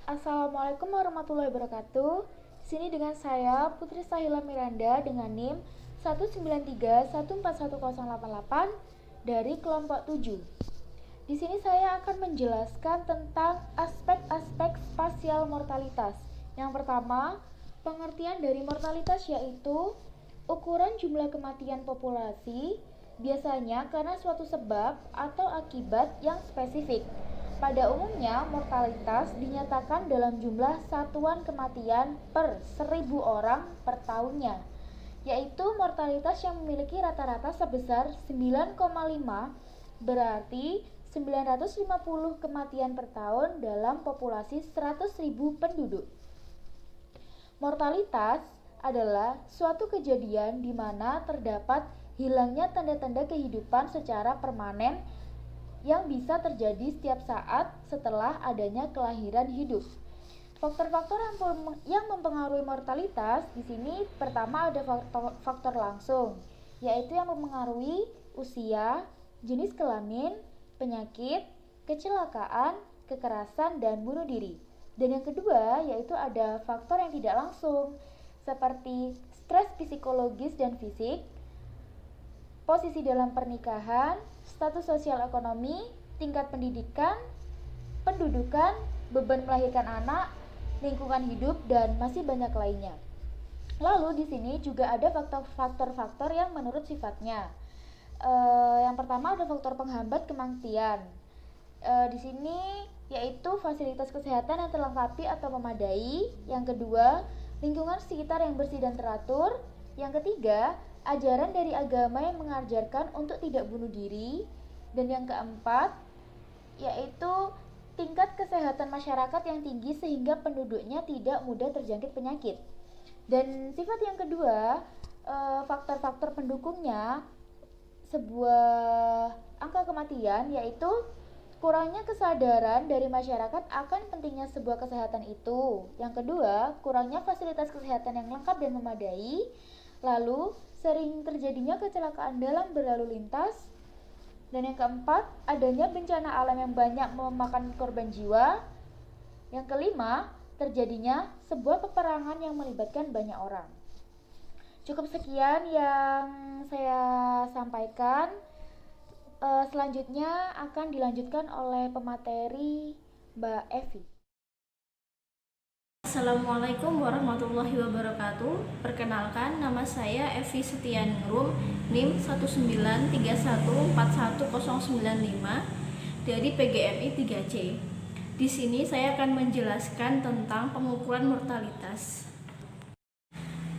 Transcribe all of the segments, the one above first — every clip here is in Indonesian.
Assalamualaikum warahmatullahi wabarakatuh. Sini dengan saya Putri Sahila Miranda dengan NIM 193141088 dari kelompok 7. Di sini saya akan menjelaskan tentang aspek-aspek spasial mortalitas. Yang pertama, pengertian dari mortalitas yaitu ukuran jumlah kematian populasi, biasanya karena suatu sebab atau akibat yang spesifik. Pada umumnya, mortalitas dinyatakan dalam jumlah satuan kematian per 1000 orang per tahunnya, yaitu mortalitas yang memiliki rata-rata sebesar 9,5, berarti 950 kematian per tahun dalam populasi 100.000 penduduk. Mortalitas adalah suatu kejadian di mana terdapat hilangnya tanda-tanda kehidupan secara permanen yang bisa terjadi setiap saat setelah adanya kelahiran hidup. Faktor-faktor yang mempengaruhi mortalitas di sini pertama ada faktor langsung, yaitu yang mempengaruhi usia, jenis kelamin, penyakit, kecelakaan, kekerasan, dan bunuh diri. Dan yang kedua yaitu ada faktor yang tidak langsung, seperti stres psikologis dan fisik, posisi dalam pernikahan, status sosial ekonomi, tingkat pendidikan, pendudukan, beban melahirkan anak, lingkungan hidup, dan masih banyak lainnya. Lalu di sini juga ada faktor-faktor yang menurut sifatnya. Yang pertama ada faktor penghambat kematian. Di sini yaitu fasilitas kesehatan yang terlengkapi atau memadai. Yang kedua, lingkungan sekitar yang bersih dan teratur. Yang ketiga, ajaran dari agama yang mengajarkan untuk tidak bunuh diri. Dan yang keempat yaitu tingkat kesehatan masyarakat yang tinggi sehingga penduduknya tidak mudah terjangkit penyakit. Dan sifat yang kedua, faktor-faktor pendukungnya sebuah angka kematian, yaitu kurangnya kesadaran dari masyarakat akan pentingnya sebuah kesehatan itu. Yang kedua, kurangnya fasilitas kesehatan yang lengkap dan memadai. Lalu, sering terjadinya kecelakaan dalam berlalu lintas. Dan yang keempat, adanya bencana alam yang banyak memakan korban jiwa. Yang kelima, terjadinya sebuah peperangan yang melibatkan banyak orang. Cukup sekian yang saya sampaikan. Selanjutnya akan dilanjutkan oleh pemateri Mbak Evi. Assalamualaikum warahmatullahi wabarakatuh. Perkenalkan, nama saya Evi Setianingrum, NIM 193141095 dari PGMI 3C. Di sini saya akan menjelaskan tentang pengukuran mortalitas.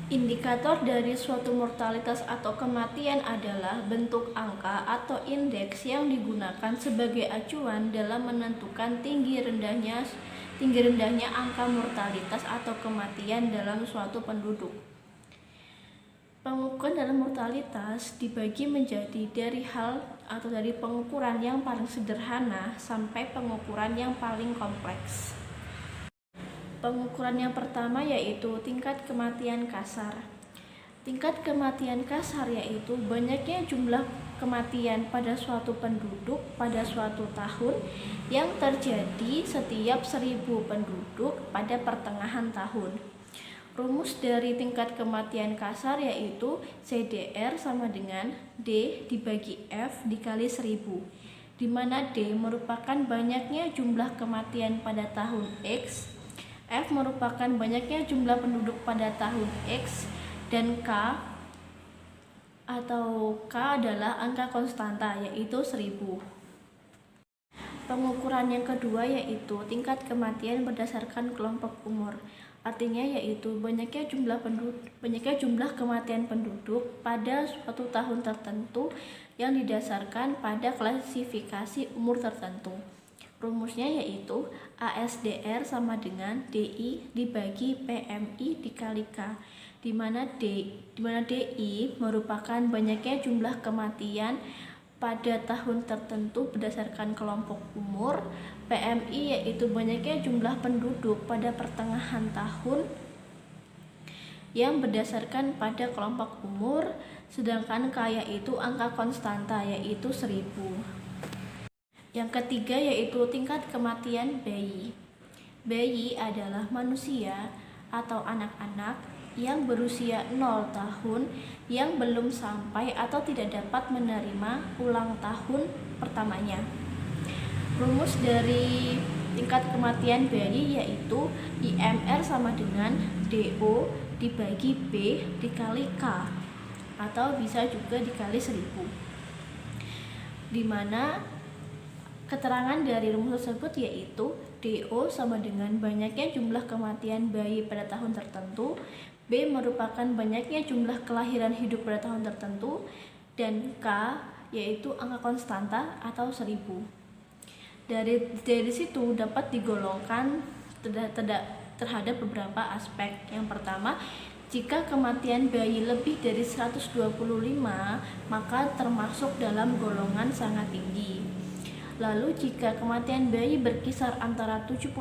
Indikator dari suatu mortalitas atau kematian adalah bentuk angka atau indeks yang digunakan sebagai acuan dalam menentukan tinggi rendahnya angka mortalitas atau kematian dalam suatu penduduk. Pengukuran dalam mortalitas dibagi menjadi dari pengukuran yang paling sederhana sampai pengukuran yang paling kompleks. Pengukuran yang pertama yaitu tingkat kematian kasar. Tingkat kematian kasar yaitu banyaknya jumlah kematian pada suatu penduduk pada suatu tahun yang terjadi setiap 1000 penduduk pada pertengahan tahun. Rumus dari tingkat kematian kasar yaitu CDR sama dengan D dibagi F dikali 1000, di mana D merupakan banyaknya jumlah kematian pada tahun X, F merupakan banyaknya jumlah penduduk pada tahun X, dan K adalah angka konstanta yaitu 1000. Pengukuran yang kedua yaitu tingkat kematian berdasarkan kelompok umur. Artinya yaitu banyaknya jumlah kematian penduduk pada suatu tahun tertentu yang didasarkan pada klasifikasi umur tertentu. Rumusnya yaitu ASDR sama dengan DI dibagi PMI dikali K, di mana DI merupakan banyaknya jumlah kematian pada tahun tertentu berdasarkan kelompok umur, PMI yaitu banyaknya jumlah penduduk pada pertengahan tahun yang berdasarkan pada kelompok umur, sedangkan K yaitu angka konstanta yaitu 1000. Yang ketiga yaitu tingkat kematian bayi. Bayi adalah manusia atau anak-anak yang berusia 0 tahun yang belum sampai atau tidak dapat menerima ulang tahun pertamanya. Rumus dari tingkat kematian bayi yaitu IMR sama dengan DO dibagi B dikali K, atau bisa juga dikali 1000, di mana keterangan dari rumus tersebut yaitu DO sama dengan banyaknya jumlah kematian bayi pada tahun tertentu, B merupakan banyaknya jumlah kelahiran hidup pada tahun tertentu, dan K yaitu angka konstanta atau 1000. Dari situ dapat digolongkan terhadap beberapa aspek. Yang pertama, jika kematian bayi lebih dari 125, maka termasuk dalam golongan sangat tinggi. Lalu jika kematian bayi berkisar antara 75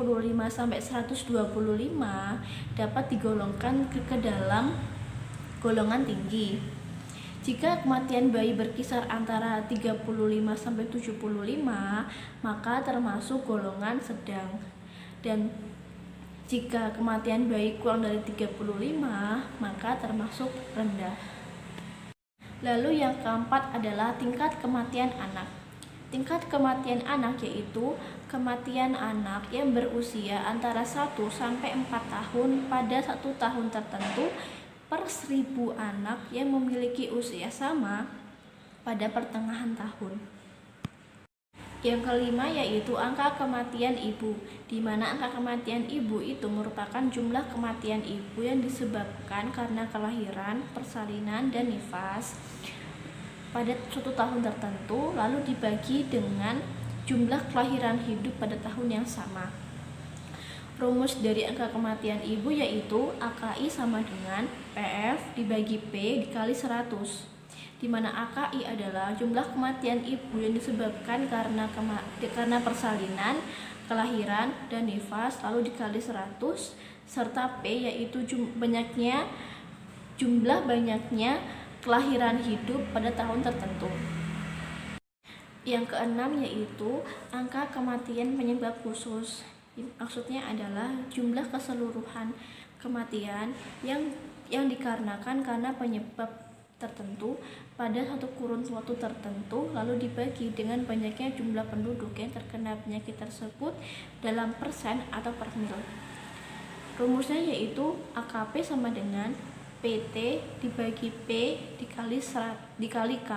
sampai 125, dapat digolongkan ke dalam golongan tinggi. Jika kematian bayi berkisar antara 35 sampai 75, maka termasuk golongan sedang. Dan jika kematian bayi kurang dari 35, maka termasuk rendah. Lalu yang keempat adalah tingkat kematian anak. Tingkat kematian anak yaitu kematian anak yang berusia antara 1 sampai 4 tahun pada 1 tahun tertentu per 1000 anak yang memiliki usia sama pada pertengahan tahun. Yang kelima yaitu angka kematian ibu, di mana angka kematian ibu itu merupakan jumlah kematian ibu yang disebabkan karena kelahiran, persalinan, dan nifas pada suatu tahun tertentu, lalu dibagi dengan jumlah kelahiran hidup pada tahun yang sama. Rumus dari angka kematian ibu yaitu AKI sama dengan PF dibagi P dikali 100, di mana AKI adalah jumlah kematian ibu yang disebabkan karena persalinan, kelahiran, dan nifas, lalu dikali 100, serta P yaitu jumlah banyaknya kelahiran hidup pada tahun tertentu. Yang keenam yaitu angka kematian penyebab khusus. Maksudnya adalah jumlah keseluruhan kematian yang dikarenakan karena penyebab tertentu pada satu kurun waktu tertentu, lalu dibagi dengan banyaknya jumlah penduduk yang terkena penyakit tersebut dalam persen atau per mil. Rumusnya yaitu AKP sama dengan PT dibagi P dikali K,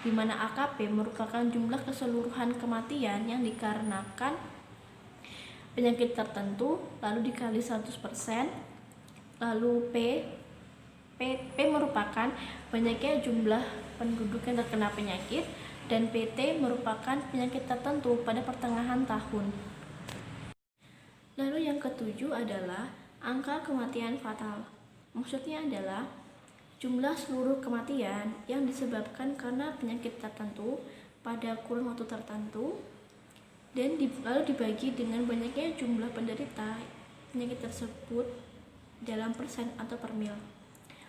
di mana AKP merupakan jumlah keseluruhan kematian yang dikarenakan penyakit tertentu, lalu dikali 100%, lalu P merupakan banyaknya jumlah penduduk yang terkena penyakit, dan PT merupakan penyakit tertentu pada pertengahan tahun. Lalu yang ketujuh adalah angka kematian fatal. Maksudnya adalah jumlah seluruh kematian yang disebabkan karena penyakit tertentu pada kurun waktu tertentu, dan lalu dibagi dengan banyaknya jumlah penderita penyakit tersebut dalam persen atau per mil.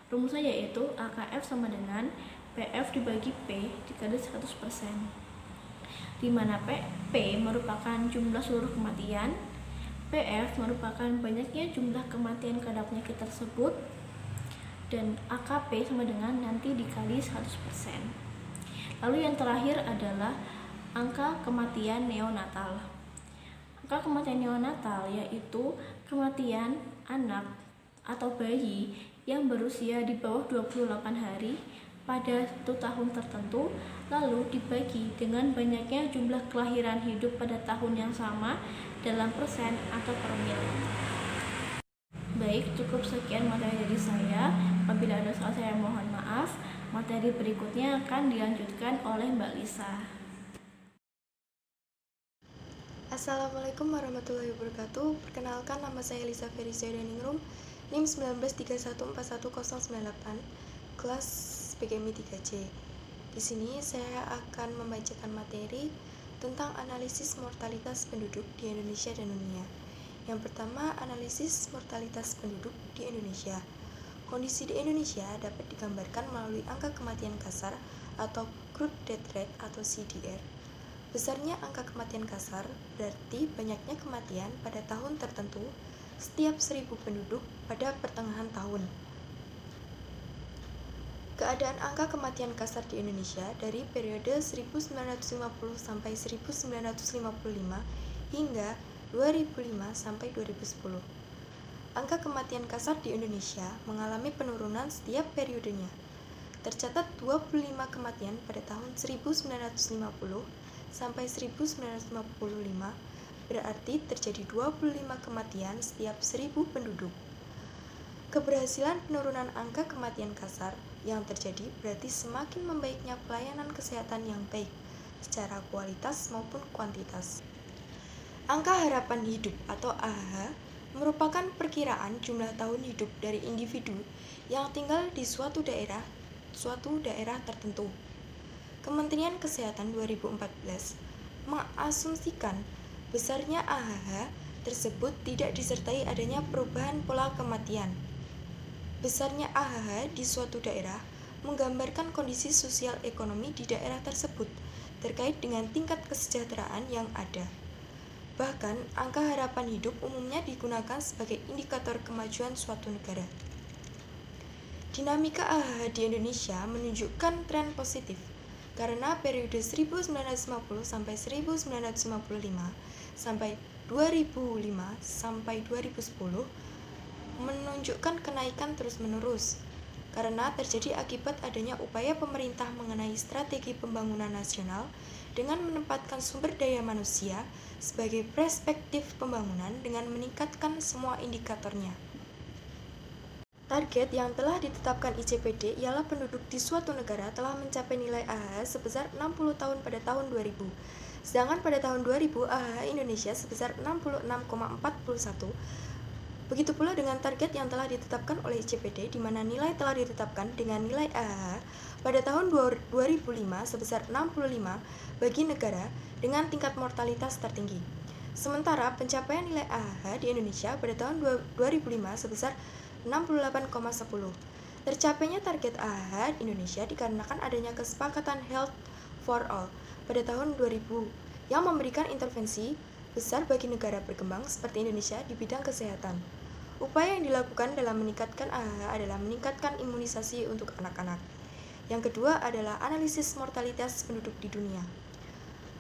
Rumusnya yaitu AKF sama dengan PF dibagi P dikali 100%, di mana P merupakan jumlah seluruh kematian, PF merupakan banyaknya jumlah kematian karena penyakit tersebut, dan AKP sama dengan nanti dikali 100%. Lalu yang terakhir adalah angka kematian neonatal. Angka kematian neonatal yaitu kematian anak atau bayi yang berusia di bawah 28 hari pada 1 tahun tertentu, lalu dibagi dengan banyaknya jumlah kelahiran hidup pada tahun yang sama dalam persen atau per mil. Baik, cukup sekian materi dari saya. Apabila ada salah, saya mohon maaf. Materi berikutnya akan dilanjutkan oleh Mbak Lisa. Assalamualaikum warahmatullahi wabarakatuh. Perkenalkan, nama saya Lisa Ferizia Daningrum, NIM 19314198, kelas PGMI 3C. Di sini saya akan membacakan materi tentang analisis mortalitas penduduk di Indonesia dan dunia. Yang pertama, analisis mortalitas penduduk di Indonesia. Kondisi di Indonesia dapat digambarkan melalui angka kematian kasar atau crude death rate atau CDR. Besarnya angka kematian kasar berarti banyaknya kematian pada tahun tertentu setiap 1.000 penduduk pada pertengahan tahun. Keadaan angka kematian kasar di Indonesia dari periode 1950 sampai 1955 hingga 2005 sampai 2010. Angka kematian kasar di Indonesia mengalami penurunan setiap periodenya. Tercatat 25 kematian pada tahun 1950 sampai 1955, berarti terjadi 25 kematian setiap 1.000 penduduk. Keberhasilan penurunan angka kematian kasar yang terjadi berarti semakin membaiknya pelayanan kesehatan yang baik secara kualitas maupun kuantitas. Angka harapan hidup atau AHH merupakan perkiraan jumlah tahun hidup dari individu yang tinggal di suatu daerah tertentu. Kementerian Kesehatan 2014 mengasumsikan besarnya AHH tersebut tidak disertai adanya perubahan pola kematian. Besarnya AHH di suatu daerah menggambarkan kondisi sosial ekonomi di daerah tersebut terkait dengan tingkat kesejahteraan yang ada. Bahkan, angka harapan hidup umumnya digunakan sebagai indikator kemajuan suatu negara. Dinamika AHH di Indonesia menunjukkan tren positif karena periode 1950 sampai 1955 sampai 2005 sampai 2010 menunjukkan kenaikan terus-menerus karena terjadi akibat adanya upaya pemerintah mengenai strategi pembangunan nasional dengan menempatkan sumber daya manusia sebagai perspektif pembangunan dengan meningkatkan semua indikatornya. Target yang telah ditetapkan ICPD ialah penduduk di suatu negara telah mencapai nilai AHH sebesar 60 tahun pada tahun 2000. Sedangkan pada tahun 2000 AHH Indonesia sebesar 66,41. Begitu pula dengan target yang telah ditetapkan oleh ICPD di mana nilai telah ditetapkan dengan nilai AHH pada tahun 2005 sebesar 65 bagi negara dengan tingkat mortalitas tertinggi. Sementara pencapaian nilai AHH di Indonesia pada tahun 2005 sebesar 68,10. Tercapainya target AHH Indonesia dikarenakan adanya kesepakatan Health for All pada tahun 2000 yang memberikan intervensi besar bagi negara berkembang seperti Indonesia di bidang kesehatan. Upaya yang dilakukan dalam meningkatkan AHH adalah meningkatkan imunisasi untuk anak-anak. Yang kedua adalah analisis mortalitas penduduk di dunia.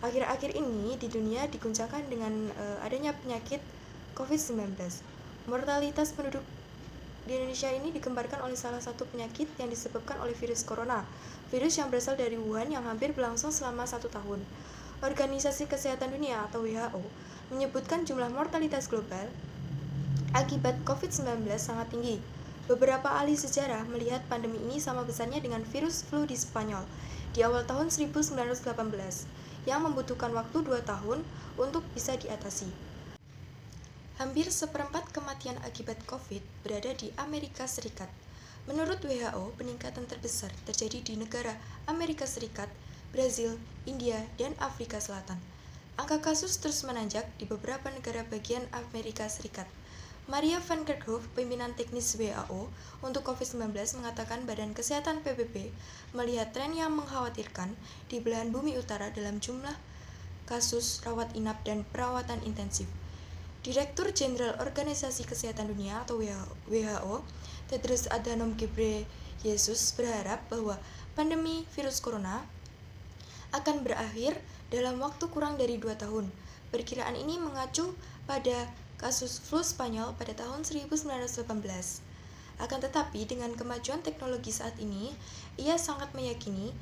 Akhir-akhir ini di dunia diguncangkan dengan adanya penyakit COVID-19. Mortalitas penduduk di Indonesia ini dikembarkan oleh salah satu penyakit yang disebabkan oleh virus corona, virus yang berasal dari Wuhan yang hampir berlangsung selama 1 tahun. Organisasi Kesehatan Dunia atau WHO menyebutkan jumlah mortalitas global akibat COVID-19 sangat tinggi. Beberapa ahli sejarah melihat pandemi ini sama besarnya dengan virus flu di Spanyol di awal tahun 1918 yang membutuhkan waktu 2 tahun untuk bisa diatasi. Hampir seperempat kematian akibat COVID berada di Amerika Serikat. Menurut WHO, peningkatan terbesar terjadi di negara Amerika Serikat, Brazil, India, dan Afrika Selatan. Angka kasus terus menanjak di beberapa negara bagian Amerika Serikat. Maria van Kerkhove, pimpinan teknis WHO untuk COVID-19, mengatakan Badan Kesehatan PBB melihat tren yang mengkhawatirkan di belahan bumi utara dalam jumlah kasus rawat inap dan perawatan intensif. Direktur Jenderal Organisasi Kesehatan Dunia atau WHO, Tedros Adhanom Ghebreyesus berharap bahwa pandemi virus corona akan berakhir dalam waktu kurang dari 2 tahun. Perkiraan ini mengacu pada kasus flu Spanyol pada tahun 1918. Akan tetapi, dengan kemajuan teknologi saat ini, ia sangat meyakini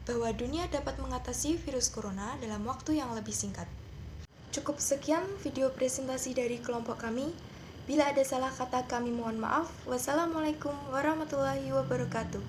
bahwa dunia dapat mengatasi virus corona dalam waktu yang lebih singkat. Cukup sekian video presentasi dari kelompok kami. Bila ada salah kata kami mohon maaf. Wassalamualaikum warahmatullahi wabarakatuh.